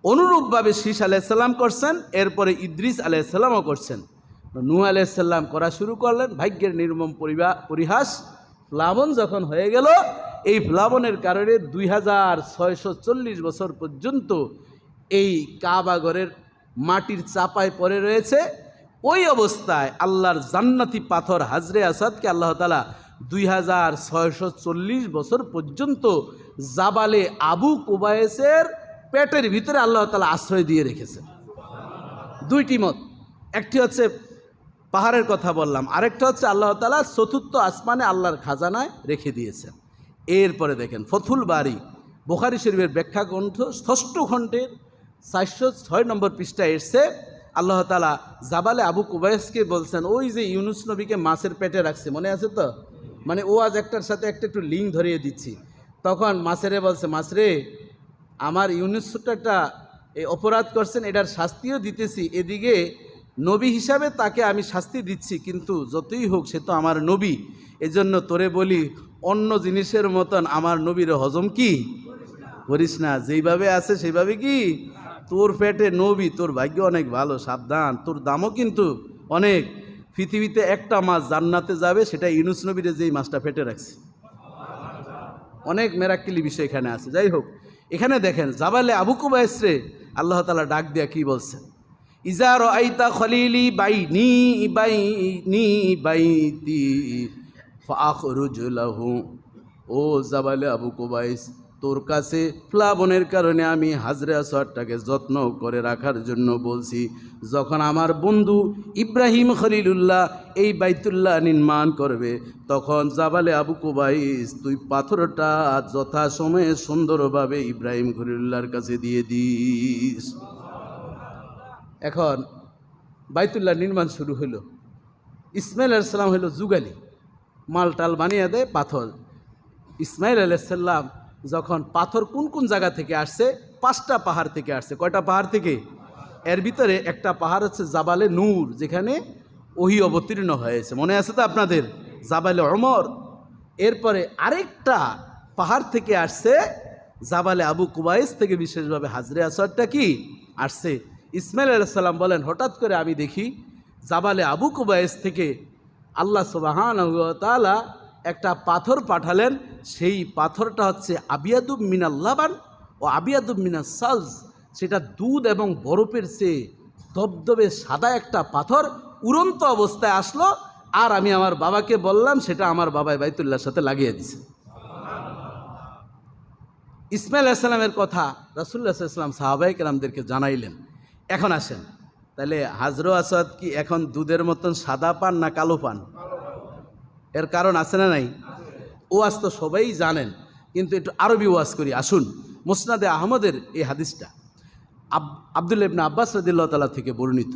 অনুরূপভাবে শীষ আলাইহিসসালাম করছেন, এরপরে ইদ্রিস আলাইহিসসালামও করছেন। নূহ আলাইহিসসালাম করা শুরু করলেন। ভাগ্যের নির্মম পরিহাস, প্লাবন যখন হয়ে গেল, এই প্লাবনের কারণে 2640 বছর পর্যন্ত এই কাবাঘরের মাটির চাপায় পড়ে রয়েছে। ওই অবস্থায় আল্লাহর জান্নাতি পাথর হাজরে আসাদকে আল্লাহ তাআলা 2640 বছর পর্যন্ত জাবালে আবু কুবায়েসের পেটের ভিতরে আল্লাহ তাআলা আশ্রয় দিয়ে রেখেছেন। দুইটি মত, একটি হচ্ছে পাহাড়ের কথা বললাম, আরেকটা হচ্ছে আল্লাহ তাআলা চতুর্থ আসমানে আল্লাহর খাজানায় রেখে দিয়েছেন। এরপরে দেখেন ফথুল বারি বুখারী শরীফের ব্যাখ্যা গ্রন্থ 6ষ্ঠ খণ্ডের 406 নম্বর পৃষ্ঠায় এসছে, আল্লাহ তাআলা জাবালে আবু কুবাইসকে বলছেন, ওই যে ইউনুস নবীকে মাছের পেটে রাখছে, মনে আছে তো? মানে ও আজ একটার সাথে একটা একটু লিঙ্ক ধরিয়ে দিচ্ছি। তখন মাছেরে বলছে, মাছরে আমার ইউনুস একটা এই অপরাধ করছেন, এটার শাস্তিও দিতেছি, এদিকে নবী হিসাবে তাকে আমি শাস্তি দিচ্ছি, কিন্তু যতই হোক সে তো আমার নবী, এজন্য তোরে বলি অন্য জিনিসের মতন আমার নবীর হজম কি করিস না, যেইভাবে আছে সেইভাবে কি তোর পেটে নবী, তোর ভাগ্য অনেক ভালো, সাবধান, তোর দামও কিন্তু অনেক। পৃথিবীতে একটা মাছ জান্নাতে যাবে, সেটা ইউনুস নবীরে যেই মাছটা পেটে রাখছে। অনেক মেরাক্কিলি বিষয় এখানে আছে। যাই হোক, এখানে দেখেন জাবালে আবু কুবাইস রে আল্লাহ তাআলা ডাক দিয়া কি বলছেন, ইজা রাআইতা খলিলি বাইনি বাইনি বাইতি ফাখরুজ লাহু, ও জাবালে আবু কুবাইস, তোর কাছে প্লাবনের কারণে আমি হাজরে আসওয়াদটাকে যত্ন করে রাখার জন্য বলছি। যখন আমার বন্ধু ইব্রাহিম খলিলুল্লাহ এই বাইতুল্লাহ নির্মাণ করবে, তখন জাবালে আবু কুবাইস তুই পাথরটা যথাসময়ে সুন্দরভাবে ইব্রাহিম খলিলুল্লাহর কাছে দিয়ে দিস। এখন বাইতুল্লাহ নির্মাণ শুরু হলো। ইসমাইল আলাইহিস সালাম হলো যুগালি, মালটাল বানিয়ে দেয় পাথর। ইসমাইল আলাইহিস সালাম যখন পাথর কোন কোন জায়গা থেকে আসছে, 5টা পাহাড় থেকে আসছে। কয়টা পাহাড় থেকে? এর ভিতরে একটা পাহাড় হচ্ছে জাবালে নূর, যেখানে ওহী অবতীর্ণ হয়েছে, মনে আছে তো আপনাদের? জাবালে ওমর। এরপরে আরেকটা পাহাড় থেকে আসছে জাবালে আবু কুবাইস থেকে, বিশেষভাবে হাজরে আসওয়াদটা কি আসছে। ইসমাইল আলাইহিস সালাম বলেন, হঠাৎ করে আমি দেখি জাবালে আবু কুবাইস থেকে আল্লাহ সুবহানাহু ওয়া তাআলা একটা পাথর পাঠালেন। সেই পাথরটা হচ্ছে আবিয়াদুম মিনাল লাবান ও আবিয়াদুম মিনাস সালজ, সেটা দুধ এবং বরফের চেয়ে দবদবে সাদা একটা পাথর উড়ন্ত অবস্থায় আসলো। আর আমি আমার বাবাকে বললাম, সেটা আমার বাবাই বাইতুল্লাহর সাথে লাগিয়ে দিছে। ইসমাইল আলাইহিস সালামের কথা রাসূলুল্লাহ সাল্লাল্লাহু আলাইহি ওয়াসাল্লাম সাহাবায়ে কেরামদেরকে জানাইলেন। এখন আসেন, তাহলে হাজরে আসওয়াদ কি এখন দুধের মতন সাদা পান না কালো পান? এর কারণ আছে না নাই? ওয়াজ তো সবাই জানেন, কিন্তু একটু আরবি ওয়াজ করি। আসুন, মুসনাদে আহমদের এই হাদিসটা আব্দুল্লাহ ইবনে আব্বাস রাদিয়াল্লাহু তাআলা থেকে বর্ণিত।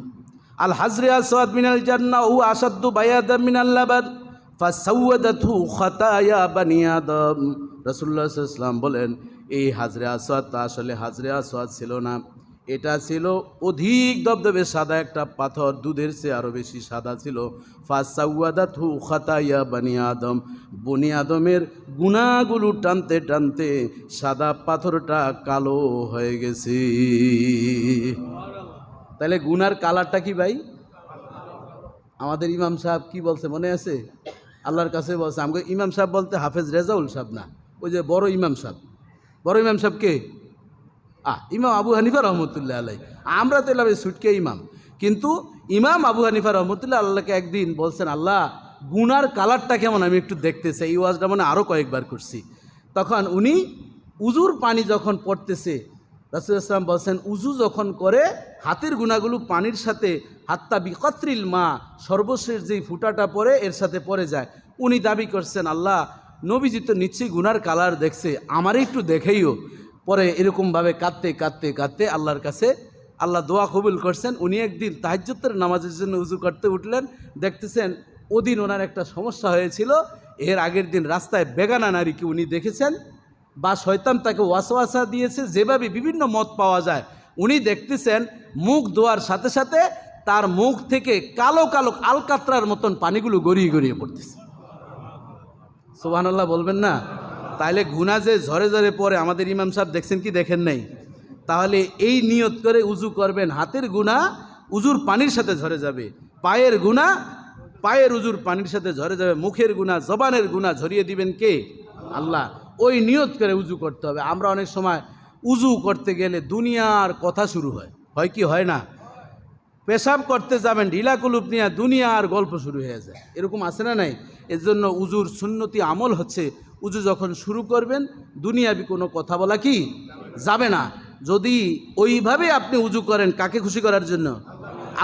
আল হাজরে আসওয়াদ মিনাল জান্নাহ ও আসাদ্দু বায়াদাম মিনাল লাবান ফাসাওয়াদাতহু খাতায়া বানি আদম। রাসূলুল্লাহ সাল্লাল্লাহু আলাইহি ওয়াসাল্লাম বলেন, এই হাজরে আসওয়াদটা আসলে হাজরে আসওয়াদ ছিল না, এটা ছিল অধিক দবদবে সাদা একটা পাথর, দুধের চেয়ে আরও বেশি সাদা ছিল। ফাসাওয়াদাতহু খাতায়া বানি আদম, বনি আদমের গুনাহগুলো টানতে টানতে সাদা পাথরটা কালো হয়ে গেছে। তাহলে গুনার কালারটা কি ভাই? আমাদের ইমাম সাহেব কি বলছে মনে আছে? আল্লাহর কাছে বলছে, আমাকে ইমাম সাহেব বলতে হাফেজ রেজাউল সাহেব না, ওই যে বড় ইমাম সাহেব। বড় ইমাম সাহেব কে? ইমাম আবু হানিফা রহমতুল্লাহ আলাই। আমরা তো এলাম সুটকে ইমাম, কিন্তু ইমাম আবু হানিফা রহমতুল্লাহ আল্লাহকে একদিন বলছেন, আল্লাহ গুনার কালারটা কেমন আমি একটু দেখতে চাই। এই ওয়াজটা মানে আরও কয়েকবার করছি। তখন উনি উজুর পানি যখন পড়তেছে, রাসূলুল্লাহ সাল্লাল্লাহু আলাইহি ওয়াসাল্লাম বলছেন, উজু যখন করে হাতের গুনাহগুলো পানির সাথে হাত্তা বিকত্রিল মা, সর্বশেষ যেই ফুটাটা পড়ে এর সাথে পড়ে যায়। উনি দাবি করছেন, আল্লাহ নবীজি তো নিশ্চয়ই গুনার কালার দেখছে, আমারই একটু দেখেইও। পরে এরকমভাবে কাঁদতে কাঁদতে কাঁদতে আল্লাহর কাছে আল্লাহ দোয়া কবুল করছেন। উনি একদিন তাহাজ্জুদের নামাজের জন্য উজু করতে উঠলেন, দেখতেছেন ওদিন ওনার একটা সমস্যা হয়েছিল। এর আগের দিন রাস্তায় বেগানা নারীকে উনি দেখেছেন, বা শয়তান তাকে ওয়াসওয়াসা দিয়েছে, যেভাবে বিভিন্ন মত পাওয়া যায়। উনি দেখতেছেন মুখ ধোয়ার সাথে সাথে তার মুখ থেকে কালো কালো আলকাতরার মতন পানিগুলো গড়িয়ে গড়িয়ে পড়তেছে। সুবহানাল্লাহ বলবেন না? তাইলে গুনাহ যে ঝরে ঝরে পড়ে আমাদের ইমাম সাহেব দেখছেন কি দেখেন নাই? তাহলে এই নিয়ত করে উজু করবেন, হাতের গুনাহ উজুর পানির সাথে ঝরে যাবে, পায়ের গুনাহ পায়ের উজুর পানির সাথে ঝরে যাবে, মুখের গুনাহ জবানের গুনাহ ঝরিয়ে দিবেন কে? আল্লাহ। ওই নিয়ত করে উজু করতে হবে। আমরা অনেক সময় উজু করতে গেলে দুনিয়ার কথা শুরু হয়, হয় কি হয় না? পেশাব করতে যাবেন ঢিলা কুলুপ নিয়ে দুনিয়ার গল্প শুরু হয়ে যায়, এরকম আছে না নাই? এর জন্য উজুর সুন্নতি আমল হচ্ছে, উজু যখন শুরু করবেন দুনিয়াবি কোনো কথা বলা কি যাবে না। যদি ওইভাবে আপনি উজু করেন, কাকে খুশি করার জন্য?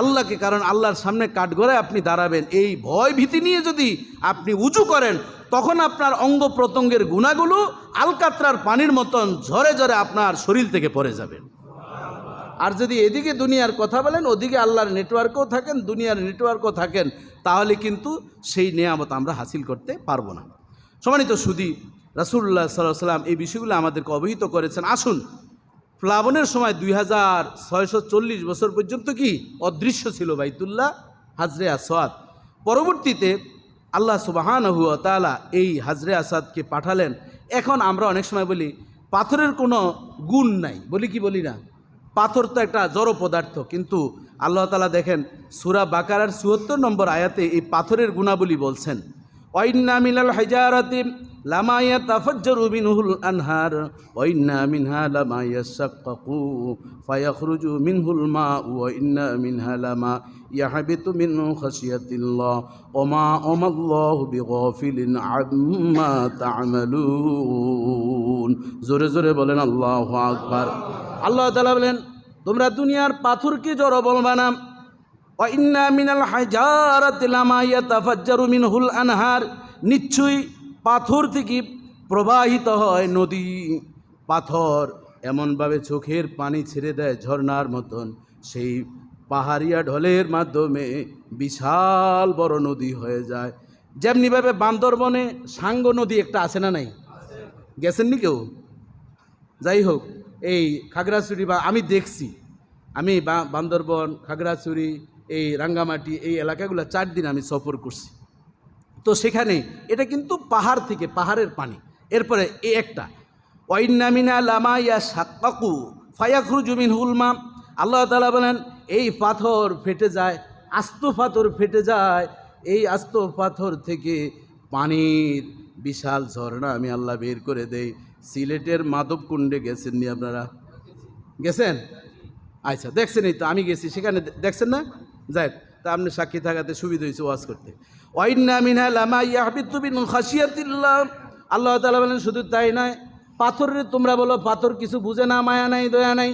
আল্লাহকে। কারণ আল্লাহর সামনে কাঠগড়ায় আপনি দাঁড়াবেন, এই ভয় ভীতি নিয়ে যদি আপনি উজু করেন, তখন আপনার অঙ্গ প্রত্যঙ্গের গুনাহগুলো আলকাতরার পানির মতন ঝরে ঝরে আপনার শরীর থেকে পড়ে যাবে। আর যদি এদিকে দুনিয়ার কথা বলেন, ওদিকে আল্লাহর নেটওয়ার্কও থাকেন, দুনিয়ার নেটওয়ার্কও থাকেন, তাহলে কিন্তু সেই নেয়ামত আমরা হাসিল করতে পারবো না। সম্মানিত সুধী, রাসূলুল্লাহ সাল্লাল্লাহু আলাইহি ওয়াসাল্লাম এই বিষয়গুলো আমাদেরকে অবহিত করেছেন। আসুন, প্লাবনের সময় 2640 বছর পর্যন্ত কি অদৃশ্য ছিল বাইতুল্লাহ হাজরে আসওয়াদ। পরবর্তীতে আল্লাহ সুবহানাহু ওয়া তাআলা এই হাজরে আসওয়াদকে পাঠালেন। এখন আমরা অনেক সময় বলি পাথরের কোনো গুণ নাই, বলি কি বলি না? পাথর তো একটা জড় পদার্থ, কিন্তু আল্লাহ তাআলা দেখেন সূরা বাকারার ৭৪ নম্বর আয়াতে এই পাথরের গুণাবলী বলছেন, ওয়াইন্না মিনাল হিজারাতি লামা ইয়াতাফাজ্জারু মিনহুল আনহার ওয়া ইন্না মিনহা লামা ইয়াশাক্কাকু ফায়াখরুজু মিনহুল মাউ ওয়া ইন্না মিনহা লামা ইয়াহবিতু মিন খাশিয়াতিল্লাহ ওয়া আমাল্লাহু বিগাফিলিন আম্মা তা'মালুন। জোরে জোরে বলেন আল্লাহু আকবার। আল্লাহ তাআলা বলেন, তোমরা দুনিয়ার পাথরকে জড় বলবা না। ওয়া ইন্না মিনাল হাজারাতি লামা ইয়াতাফাজ্জারু মিনহুল আনহার, নিশ্চয়ই পাথর থেকে প্রবাহিত হয় নদী। পাথর এমনভাবে চোখের পানি ছেড়ে দেয় ঝর্ণার মতন, সেই পাহাড়িয়া ঢলের মাধ্যমে বিশাল বড় নদী হয়ে যায়। যেমনিভাবে বান্দরবনে সাঙ্গ নদী একটা আছে না নাই? গেছেননি কেউ? যাই হোক, এই খাগড়াছড়ি বা আমি দেখছি, আমি বান্দরবন, খাগড়াছড়ি, এই রাঙ্গামাটি, এই এলাকাগুলো 4 দিন আমি সফর করছি। তো সেখানে এটা কিন্তু পাহাড় থেকে, পাহাড়ের পানি। এরপরে এই একটা ওয়াইন্না মিনা লামা ইয়াশাক্কাকু ফায়াখরুজু মিনহুল মা, আল্লাহ তাআলা বলেন এই পাথর ফেটে যায়, আস্ত পাথর ফেটে যায়, এই আস্ত পাথর থেকে পানির বিশাল ঝর্ণা আমি আল্লাহ বের করে দেই। সিলেটের মাধবকুণ্ডে গেছেননি আপনারা? গেছেন? আচ্ছা, দেখছেনই তো, আমি গেছি সেখানে, দেখছেন না? যাই, তা আপনি সাক্ষী থাকাতে সুবিধা হয়েছে ওয়াজ করতে। ওয়াইন্না মিনহা লামা ইয়াহবিতু মিন খাশিয়াতিল্লাহ, আল্লাহ তাআলা বলেন শুধু তাই নয়, পাথরে তোমরা বলো পাথর কিছু বুঝে না, মায়া নাই, দয়া নাই।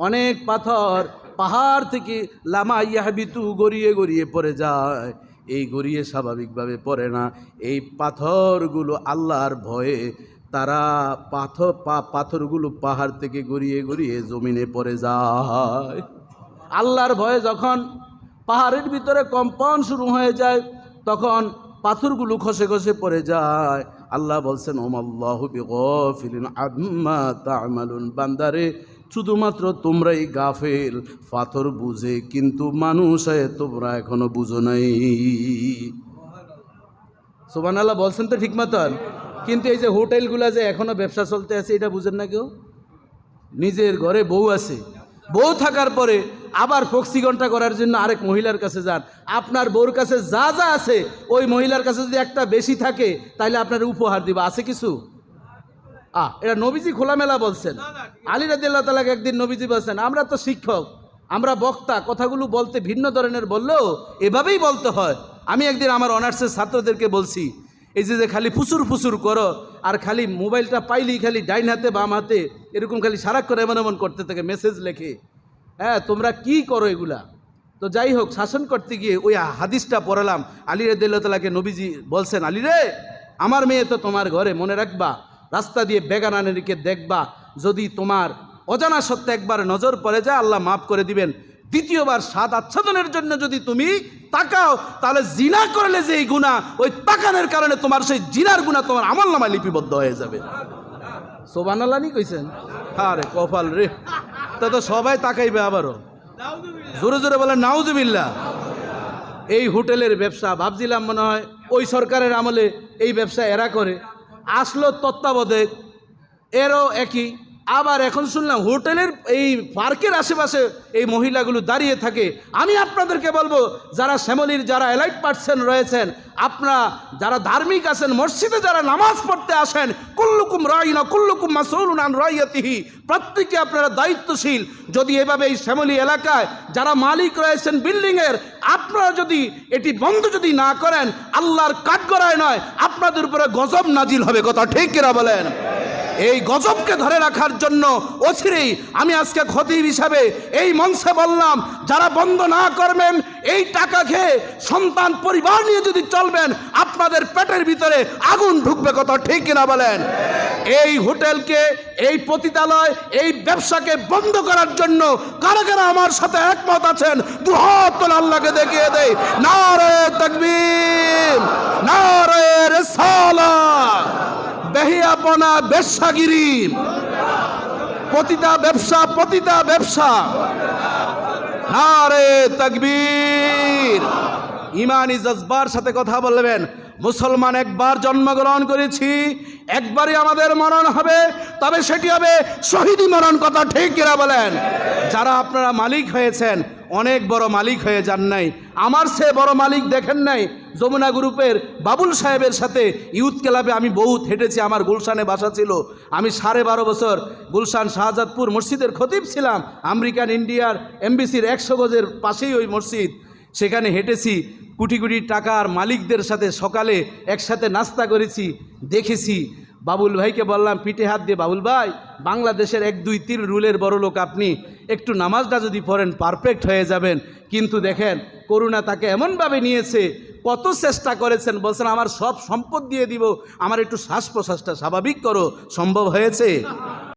অনেক পাথর পাহাড় থেকে লামা ইয়াহবিতু গড়িয়ে গড়িয়ে পড়ে যায়। এই গড়িয়ে স্বাভাবিকভাবে পড়ে না, এই পাথরগুলো আল্লাহর ভয়ে তারা পাথরগুলো পাহাড় থেকে গড়িয়ে গড়িয়ে জমিনে পড়ে যায়। আল্লাহর ভয়ে যখন পাহাড়ের ভিতরে কম্পন শুরু হয়ে যায়, তখন পাথরগুলো খসে খসে পড়ে যায়। আল্লাহ বলছেন, ওমাল্লাহু বিগাফিলিন আম্মা তা'মালুন, বান্দারে শুধুমাত্র তোমরাই গাফেল, পাথর বুঝে কিন্তু মানুষ হয়ে তোমরা এখনো বুঝো নাই। সুবহানাল্লাহ বলছেন তো ঠিক মতন? কিন্তু এই যে হোটেলগুলা যে এখনো ব্যবসা চলতে আছে, এটা বুঝেন না কেউ? নিজের ঘরে বউ আছে, বউ থাকার পরে আবার ফক্সি ঘন্টা করার জন্য আরেক মহিলার কাছে যান। আপনার বউর কাছে যা যা আছে ওই মহিলার কাছে যদি একটা বেশি থাকে তাহলে আপনার উপহার দিবা, আছে কিছু? এটা নবীজি খোলামেলা বলছেন। আলী রাদিয়াল্লাহু তাআলাকে একদিন নবীজি বলছেন, আমরা তো শিক্ষক, আমরা বক্তা, কথাগুলো বলতে ভিন্ন ধরনের বললেও এভাবেই বলতে হয়। আমি একদিন আমার অনার্সের ছাত্রদেরকে বলছি, এই যে খালি ফুসুর ফুসুর করো আর খালি মোবাইলটা পাইলেই খালি ডাইন হাতে বাম হাতে এরকম খালি সারাক্ষণ এমন এমন করতে থাকে, মেসেজ লেখে, হ্যাঁ তোমরা কি করো এগুলা? তো যাই হোক, শাসন করতে গিয়ে ওই হাদিসটা পড়ালাম। আলী রাদিয়াল্লাহু তাআলাকে নবীজি বলছেন, আলী রে, আমার মেয়ে তো তোমার ঘরে, মনে রাখবা রাস্তা দিয়ে বেগানানিকে দেখবা, যদি তোমার অজানা সত্ত্বে একবার নজর পড়ে যায় আল্লাহ মাফ করে দিবেন, দ্বিতীয়বার স্বাদ আচ্ছাদনের জন্য যদি তুমি তাকাও তাহলে জিনা করলে যে এই গুনাহ, ওই তাকানোর কারণে তোমার সেই জিনার গুনাহ তোমার আমলনামায় লিপিবদ্ধ হয়ে যাবে। সুবহানাল্লাহ নি কইছেন? আরে কপাল রে, তা তো সবাই তাকাইবে আবারও। জোরে জোরে বলেন নাউজুবিল্লাহ। এই হোটেলের ব্যবসা ভাবছিলাম মনে হয় ওই সরকারের আমলে এই ব্যবসা এরা করে, আসলো তত্ত্বাবধায়ক, এরও একই। আবার এখন শুনলাম হোটেলের এই পার্কের আশেপাশে এই মহিলাগুলো দাঁড়িয়ে থাকে। আমি আপনাদেরকে বলবো, যারা শ্যামলীর যারা এলাইট পার্সন রয়েছেন, আপনারা যারা ধার্মিক আছেন, মসজিদে যারা নামাজ পড়তে আসেন, কুল্লুকুম রাইনা কুল্লুকুম মাসউলুন আন রাইয়াতিহি, প্রত্যেকে আপনারা দায়িত্বশীল। যদি এভাবে এই শ্যামলী এলাকায় যারা মালিক রয়েছেন বিল্ডিংয়ের, আপনারা যদি এটি বন্ধ যদি না করেন, আল্লাহর কাঠগড়ায় নয় আপনাদের উপরে গজব নাজিল হবে। কথা ঠিক কিনা বলেন? এই গজবকে ধরে রাখার জন্য অচিরেই আমি আজকে খতিব হিসাবে এই মঞ্চে বললাম, যারা বন্ধ না করবেন, এই টাকা খেয়ে সন্তান পরিবার নিয়ে যদি চলবেন, আপনাদের পেটের ভিতরে আগুন ঢুকবে। কথা ঠিক কিনা বলেন? এই হোটেলকে, এই পতিতালয়, এই ব্যবসাকে বন্ধ করার জন্য কারা কারা আমার সাথে একমত আছেন? দুহাত তুলে আল্লাহকে দেখিয়ে দেই। নারে তাকবীর, নারে রিসালাত। বেহিয়াপনা, বেশ্যাগিরি, পতিতা ব্যবসা, পতিতা ব্যবসা, নারে তাকবীর। ইমানি জজবার সাথে কথা বলবেন। মুসলমান একবার জন্মগ্রহণ করেছি, একবারই আমাদের মরণ হবে, তবে সেটি হবে শহীদি মরণ। কথা ঠিক কিনা বলেন? যারা আপনারা মালিক হয়েছেন অনেক বড় মালিক হয়ে যান নাই। আমার সে বড় মালিক দেখেন নাই যমুনা গ্রুপের বাবুল সাহেবের সাথে ইউথ ক্লাবে আমি বহুত হেঁটেছি। আমার গুলশানে বাসা ছিল। আমি 12.5 বছর গুলশান শাহজাদপুর মসজিদের খতিব ছিলাম। আমেরিকান ইন্ডিয়ার এমবিসির 100 গজের পাশেই ওই মসজিদ। সেখানে হেঁটেছি, কোটি কোটি টাকার মালিকদের সাথে সকালে একসাথে নাস্তা করেছি, দেখেছি। বাবুল ভাইকে বললাম পিঠে হাত দিয়ে, বাবুল ভাই বাংলাদেশের 1, 2, 3 রুলের বড় লোক আপনি, একটু নামাজটা যদি পড়েন পারফেক্ট হয়ে যাবেন। কিন্তু দেখেন করুণা তাকে এমনভাবে নিয়েছে, কত চেষ্টা করেছেন, বলছেন আমার সব সম্পদ দিয়ে দিব, আমার একটু শ্বাস প্রশ্বাসটা স্বাভাবিক করো। সম্ভব হয়েছে?